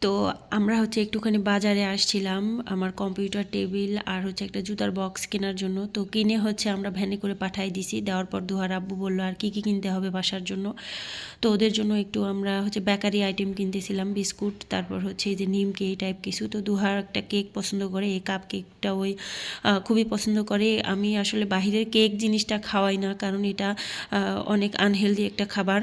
তো আমরা হচ্ছে একটুখানি বাজারে আসছিলাম আমার কম্পিউটার টেবিল আর হচ্ছে একটা জুতার বক্স কেনার জন্য। তো কিনে হচ্ছে আমরা ভ্যানে করে পাঠাই দিছি। দেওয়ার পর দুহার আব্বু বললো আর কি কি কিনতে হবে বাসার জন্য। তো ওদের জন্য একটু আমরা হচ্ছে বেকারি আইটেম কিনতেছিলাম, বিস্কুট, তারপর হচ্ছে এই যে নিমকি এই টাইপ কিছু। তো দুহার একটা কেক পছন্দ করে, এই কাপ কেকটা ওই খুবই পছন্দ করে। আমি আসলে বাহিরের কেক জিনিসটা খাওয়াই না, কারণ এটা অনেক আনহেলদি একটা খাবার।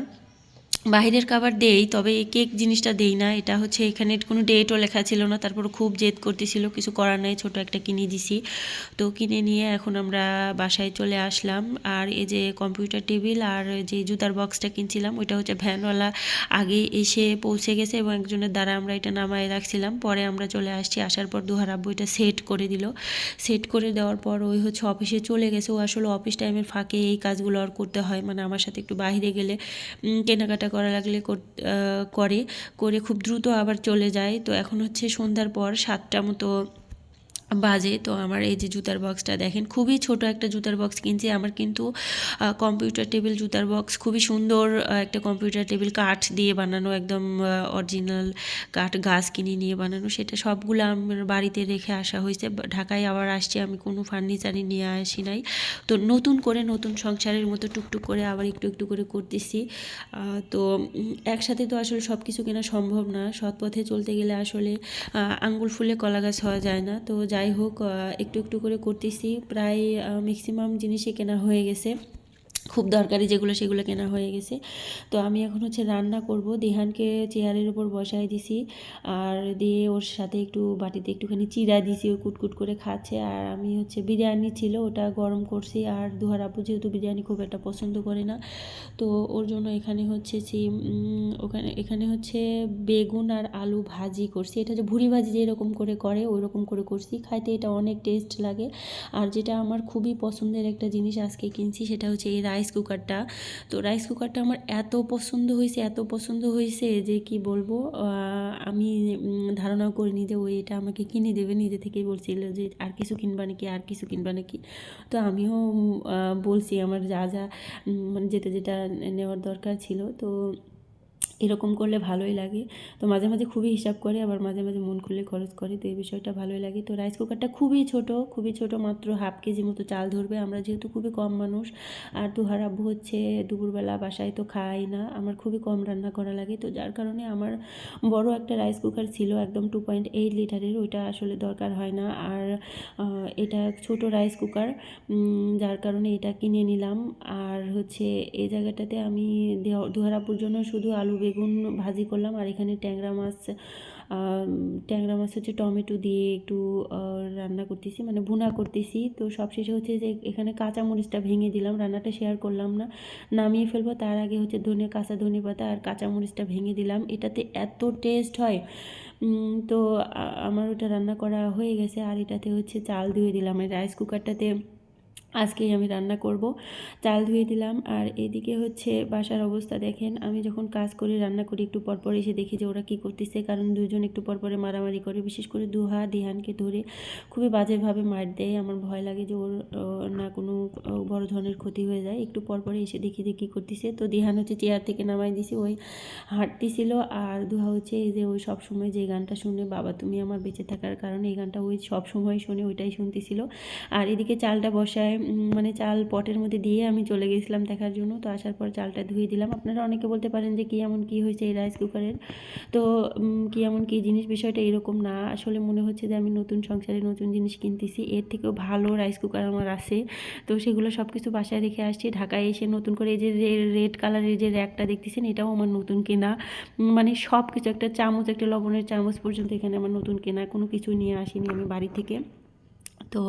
বাহিরের খাবার দেই, তবে এই কেক জিনিসটা দেই না। এটা হচ্ছে এখানে কোনো ডেটও লেখা ছিল না, তারপর খুব জেদ করতেছিল, কিছু করার নাই, ছোট একটা কিনে দিছি। তো কিনে নিয়ে এখন আমরা বাসায় চলে আসলাম। আর এই যে কম্পিউটার টেবিল আর যে জুতার বক্সটা কিনছিলাম ওইটা হচ্ছে ভ্যানওয়ালা আগে এসে পৌঁছে গেছে এবং একজনের দ্বারা আমরা এটা নামায় রাখছিলাম। পরে আমরা চলে আসছি, আসার পর দুহার আব্বু এটা সেট করে দিল। সেট করে দেওয়ার পর ওই হচ্ছে অফিসে চলে গেছে। ও আসলে অফিস টাইমের ফাঁকে এই কাজগুলো আর করতে হয়, মানে আমার সাথে একটু বাইরে গেলে কেনাকাটা করা লাগলে করে করে খুব দ্রুত আবার চলে যায়। তো এখন হচ্ছে সন্ধ্যার পর 7টা মতো বাজে। তো আমার এই যে জুতার বক্সটা দেখেন, খুবই ছোট একটা জুতার বক্স কিনছি। আমার কিন্তু কম্পিউটার টেবিল জুতার বক্স খুবই সুন্দর একটা কম্পিউটার টেবিল, কাঠ দিয়ে বানানো, একদম অরিজিনাল কাঠ গাছ কিনে নিয়ে বানানো। সেটা সবগুলো আমার বাড়িতে রেখে আসা হয়েছে। ঢাকায় আবার আসছি, আমি কোনো ফার্নিচারই নিয়ে আসি নাই। তো নতুন করে নতুন সংসারের মতো টুকটুক করে আবার একটু একটু করে করতেছি। তো একসাথে তো আসলে সব কিছু কেনা সম্ভব না। সৎ পথে চলতে গেলে আসলে আঙ্গুল ফুলে কলা গাছ হওয়া যায় না। তো যাই হোক, একটু একটু করে করতেছি। প্রায় ম্যাক্সিমাম জিনিসই কেনা হয়ে গেছে, খুব দরকারি যেগুলো সেগুলো কেনা হয়ে গেছে। তো আমি এখন হচ্ছে রান্না করব। দিহানকে চেয়ারের উপর বসায় দিছি, আর দিয়ে ওর সাথে একটু বাটিতে একটুখানি চিড়া দিছি, ও কুটকুট করে খাচ্ছে। আর আমি হচ্ছে বিরিয়ানি ছিল ওটা গরম করছি। আর দুহার আপু যেহেতু বিরিয়ানি খুব একটা পছন্দ করে না, তো ওর জন্য এখানে হচ্ছে এখানে হচ্ছে বেগুন আর আলু ভাজি করছি। এটা যে ভুড়ি ভাজি যেরকম করে করে ওই রকম করে করছি, খাইতে এটা অনেক টেস্ট লাগে। আর যেটা আমার খুবই পছন্দের একটা জিনিস আজকে কিনছি, সেটা হচ্ছে এই রাইস কুকারটা। তো রাইস কুকারটা আমার এত পছন্দ হয়েছে, এত পছন্দ হয়েছে যে কি বলবো। আমি ধারণাও করিনি যে ও এটা আমাকে কিনে দেবে। নিজে থেকেই বলছিল যে আর কিছু কিনবা নাকি, আর কিছু কিনবা নাকি। তো আমিও বলছি আমার যা যা মানে যেটা যেটা নেওয়ার দরকার ছিল। তো এরকম করলে ভালোই লাগে। তো মাঝে মাঝে খুবই হিসাব করে, আবার মাঝে মাঝে মন খুলে খরচ করে। তো এই বিষয়টা ভালোই লাগে। তো রাইস কুকারটা খুবই ছোট, খুবই ছোট, মাত্র হাফ কেজি মতো চাল ধরবে। আমরা যেহেতু খুবই কম মানুষ, আর দুহার আব্বু হচ্ছে দুপুরবেলা বাসায় তো খাই না, আমার খুবই কম রান্না করা লাগে। তো যার কারণে আমার বড় একটা রাইস কুকার ছিল, একদম 2.8 লিটারের, ওইটা আসলে দরকার হয় না। আর এটা ছোট রাইস কুকার, যার কারণে এটা কিনে নিলাম। আর হচ্ছে এই জায়গাটাতে আমি দুহার আব্বুর জন্য শুধু আলু বেগুন ভাজি করলাম। আর এখানে ট্যাংরা মাছ হচ্ছে টমেটো দিয়ে একটু রান্না করতেছি, মানে ভুনা করতেছি। তো সবশেষে হচ্ছে যে এখানে কাঁচামরিচটা ভেঙে দিলাম, রান্নাটা শেয়ার করলাম না, নামিয়ে ফেলবো তার আগে হচ্ছে কাঁচা ধনে পাতা আর কাঁচামরিচটা ভেঙে দিলাম। এটাতে এত টেস্ট হয়। তো আমার ওটা রান্না করা হয়ে গেছে। আর এটাতে হচ্ছে চাল ধুয়ে দিলাম, এই রাইস কুকারটাতে আজকেই আমি রান্না করব। চাল ধুয়ে দিলাম। আর এদিকে হচ্ছে বাসার অবস্থা দেখেন, আমি যখন কাজ করি রান্না করি একটু পরপর এসে দেখি যে ওরা কী করতেছে, কারণ দুজন একটু পরপরে মারামারি করে, বিশেষ করে দিহানকে ধরে খুবই বাজেভাবে মার দেয়। আমার ভয় লাগে যে ওর না কোনো বড় ধরনের ক্ষতি হয়ে যায়। একটু পরপরে এসে দেখি যে কী করতেছে। তো দিহান হচ্ছে চেয়ার থেকে নামাই দিছি, ওই হাঁটতেছিল। আর দুহা হচ্ছে এই যে ওই সবসময় যে গানটা শুনে, বাবা তুমি আমার বেঁচে থাকার কারণে, এই গানটা ওই সবসময় শুনে, ওইটাই শুনতেছিল। আর এদিকে চালটা বসায়, মানে চাল পটের মধ্যে দিয়ে আমি চলে গেছিলাম দেখার জন্য। তো আসার পর চালটা ধুয়ে দিলাম। আপনারা অনেকে বলতে পারেন যে কী এমন কী হয়েছে এই রাইস কুকারের। তো কী এমন কী জিনিস, বিষয়টা এরকম না। আসলে মনে হচ্ছে যে আমি নতুন সংসারে নতুন জিনিস কিনতেছি, এর থেকেও ভালো রাইস কুকার আমার আছে। তো সেগুলো সব কিছু বাসায় রেখে আসছি। ঢাকায় এসে নতুন করে এই যে রেড কালারের যে র্যাকটা দেখতেছেন, এটাও আমার নতুন কেনা। মানে সব কিছু, একটা চামচ, একটা লবণের চামচ পর্যন্ত এখানে আমার নতুন কেনা, কোনো কিছু নিয়ে আসিনি আমি বাড়ি থেকে। তো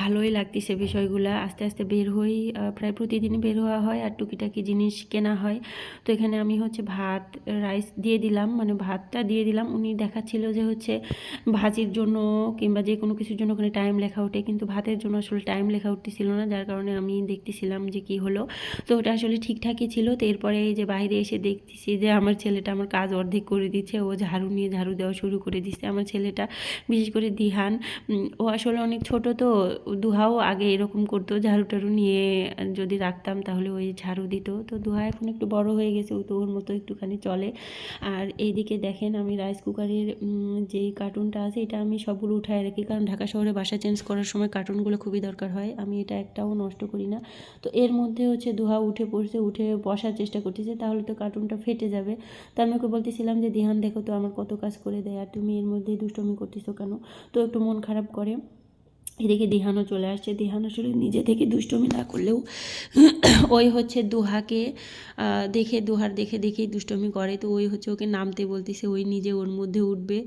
ভালোই লাগতেছে বিষয়গুলা। আস্তে আস্তে বের হই, প্রায় প্রতিদিনই বের হওয়া হয় আর টুকিটাকি জিনিস কেনা হয়। তো এখানে আমি হচ্ছে ভাত রাইস দিয়ে দিলাম, মানে ভাতটা দিয়ে দিলাম। উনি দেখাচ্ছিল যে হচ্ছে ভাজির জন্য কিংবা যে কোনো কিছুর জন্য ওখানে টাইম লেখা ওঠে, কিন্তু ভাতের জন্য আসলে টাইম লেখা উঠতেছিল না, যার কারণে আমি দেখতেছিলাম যে কি হলো। তো ওটা আসলে ঠিকঠাকই ছিল। তো এরপরে এই যে বাইরে এসে দেখতেছি যে আমার ছেলেটা আমার কাজ অর্ধেক করে দিচ্ছে, ও ঝাড়ু নিয়ে ঝাড়ু দেওয়া শুরু করে দিচ্ছে। আমার ছেলেটা, বিশেষ করে দিহান, ও আসলে অনেক ছোট তো, দুহাও আগে এরকম করতো, ঝাড়ু টাড়ু নিয়ে যদি রাখতাম তাহলে ওই ঝাড়ু দিত। তো দুহা এখন একটু বড় হয়ে গেছে, ও তো ওর মতো একটুখানি চলে। আর এইদিকে দেখেন আমি রাইস কুকারের যেই কার্টুনটা আছে এটা আমি সবগুলো উঠায় রাখি, কারণ ঢাকা শহরে বাসা চেঞ্জ করার সময় কার্টুনগুলো খুবই দরকার হয়, আমি এটা একটাও নষ্ট করি না। তো এর মধ্যে হচ্ছে দুহা উঠে পড়ছে, উঠে বসার চেষ্টা করতেছে, তাহলে তো কার্টুনটা ফেটে যাবে। তো আমি ওকে বলতেছিলাম যে দিহান দেখো তো আমার কত কাজ করে দেয়, আর তুমি এর মধ্যেই দুষ্টুমি করতেছো কেন। তো একটু মন খারাপ করে। এদিকে দিহানও চলে আসছে। দিহান আসলে নিজে থেকে দুষ্টুমি না করলেও ওই হচ্ছে দুহাকে দেখে, দুহার দেখে দেখেই দুষ্টুমি করে। তো ওই হচ্ছে ওকে নামতে বলতেছে, ওই নিজে ওর মধ্যে উঠবে,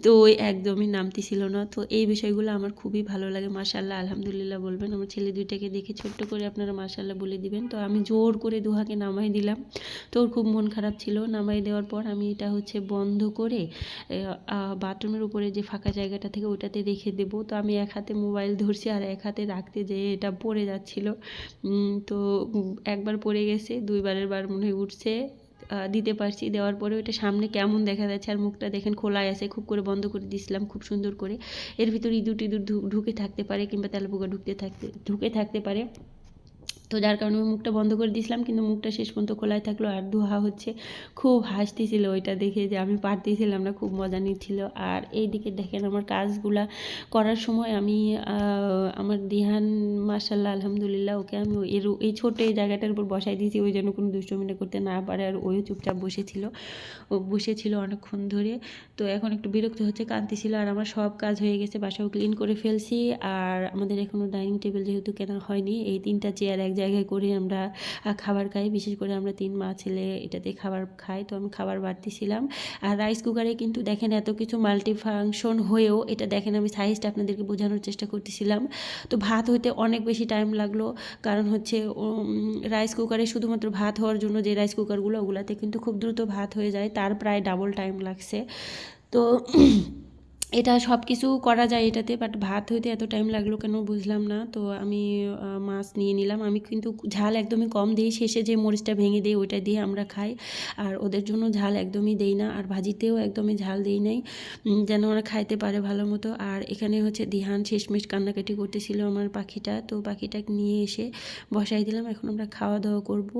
তো ওই একদমই নামতেছিল না। তো এই বিষয়গুলো আমার খুবই ভালো লাগে। মাশাআল্লাহ, আলহামদুলিল্লাহ বলবেন। আমার ছেলে দুইটাকে দেখে ছোট্ট করে আপনারা মাশাআল্লাহ বলে দিবেন। তো আমি জোর করে দুহাকে নামাই দিলাম, তো ওর খুব মন খারাপ ছিল। নামাই দেওয়ার পর আমি এটা হচ্ছে বন্ধ করে বাথরুমের উপরে যে ফাঁকা জায়গাটা থেকে ওইটাতে রেখে দেবো। তো আমি এক হাতে মোবাইল ধরছি আর এক হাতে রাখতে যেয়ে এটা পড়ে যাচ্ছিল। তো একবার পড়ে গেছে, দুইবারের বার মনে হয় উঠছে, দিতে পারছি। দেওয়ার পরে ওইটা সামনে কেমন দেখা যাচ্ছে, আর মুখটা দেখেন খোলাই আছে, খুব করে বন্ধ করে দিয়েছিলাম খুব সুন্দর করে। এর ভিতর ইঁদুর টিঁদুর ঢুকে থাকতে পারে, কিংবা তেলাপোকা ঢুকে থাকতে পারে। তো যার কারণে আমি মুখটা বন্ধ করে দিয়েছিলাম, কিন্তু মুখটা শেষ পর্যন্ত খোলাই থাকলো। আর দুহা হচ্ছে খুব হাসতেছিল ওইটা দেখে, যে আমি পারতেছিলাম না, খুব মজা নিচ্ছিল। আর এই দিকে দেখেন আমার কাজগুলা করার সময় আমি আমার দিহান মাশাআল্লাহ আলহামদুলিল্লাহ, ওকে আমি এই ছোট এই জায়গাটার উপর বসাই দিয়েছি, ওই যেন কোনো দুষ্টুমিটা করতে না পারে। আর ওইও চুপচাপ বসেছিল অনেকক্ষণ ধরে। তো এখন একটু বিরক্ত হচ্ছে, কাঁদতেছিল। আর আমার সব কাজ হয়ে গেছে, বাসাও ক্লিন করে ফেলছি। আর আমাদের এখনও ডাইনিং টেবিল যেহেতু কেনা হয়নি, এই 3টা চেয়ার এক জায়গায় করে আমরা খাবার খাই। বিশেষ করে আমরা 3 মা ছেলে এটাতে খাবার খাই। তো আমি খাবার বাড়তেছিলাম। আর রাইস কুকারে কিন্তু দেখেন এত কিছু মাল্টি ফাংশন হয়েও, এটা দেখেন আমি সাইজটা আপনাদেরকে বোঝানোর চেষ্টা করতেছিলাম। তো ভাত হইতে অনেক বেশি টাইম লাগলো, কারণ হচ্ছে রাইস কুকারে শুধুমাত্র ভাত হওয়ার জন্য যে রাইস কুকারগুলো, ওগুলাতে কিন্তু খুব দ্রুত ভাত হয়ে যায়, তার প্রায় ডাবল টাইম লাগছে। তো এটা সব কিছু করা যায় এটাতে, বাট ভাত হইতে এত টাইম লাগলো কেন বুঝলাম না। তো আমি মাছ নিয়ে নিলাম। আমি কিন্তু ঝাল একদমই কম দিই, শেষে যে মরিচটা ভেঙে দিই ওইটা দিয়ে আমরা খাই। আর ওদের জন্য ঝাল একদমই দেই না, আর ভাজিতেও একদমই ঝাল দিই নাই, যেন ওরা খাইতে পারে ভালো মতো। আর এখানে হচ্ছে দিহান শেষমেশ কান্নাকাটি করতেছিল আমার পাখিটা, তো পাখিটাকে নিয়ে এসে বসাই দিলাম। এখন আমরা খাওয়া দাওয়া করবো।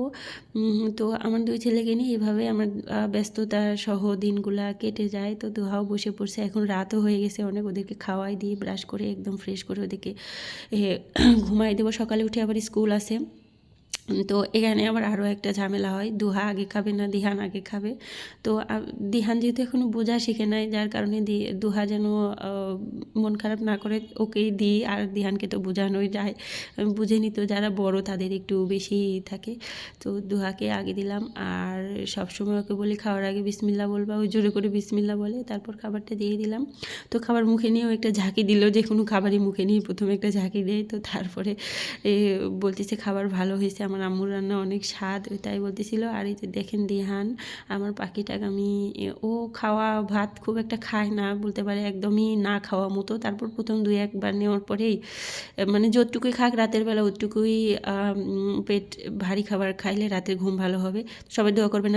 তো আমার 2 ছেলেকে নিয়ে এভাবে আমার ব্যস্ততা সহ দিনগুলা কেটে যায়। তো দুহাও বসে পড়ছে, এখন রাতও হয়ে গেছে অনেক, ওদেরকে খাওয়াই দিয়ে ব্রাশ করে একদম ফ্রেশ করে ওদেরকে ঘুমাই দেবো। সকালে উঠে আবার স্কুল আছে। তো এখানে আবার আরও একটা ঝামেলা হয়, দুহা আগে খাবে না দিহান আগে খাবে। তো দিহান যেহেতু এখনও বোঝা শিখে নাই, যার কারণে দুহা যেন মন খারাপ না করে ওকেই দিই। আর দিহানকে তো বোঝানোই যায়, বুঝে নিত, যারা বড় তাদের একটু বেশি থাকে। তো দুহাকে আগে দিলাম। আর সবসময় ওকে বলি খাওয়ার আগে বিসমিল্লা বলবা, ওই জোরে করে বিসমিল্লা বলে তারপর খাবারটা দিয়ে দিলাম। তো খাবার মুখে নিয়েও একটা ঝাঁকি দিল, যে কোনো খাবারই মুখে নিয়ে প্রথমে একটা ঝাঁকি দেয়। তো তারপরে বলতেছে খাবার ভালো হয়েছে, আমার আম্মুর রান্না অনেক স্বাদ, তাই বলতেছিল। আর এই যে দেখেন দিহান আমার পাখিটাকে আমি, ও খাওয়া ভাত খুব একটা খায় না বলতে পারে, একদমই না খাওয়া মতো। তারপর প্রথম 2-1 বার নেওয়ার পরেই মানে যতটুকুই খাক রাতের বেলা ওইটুকুই পেট ভারী খাবার খাইলে রাতের ঘুম ভালো হবে। সবাই দোয়া করবেন।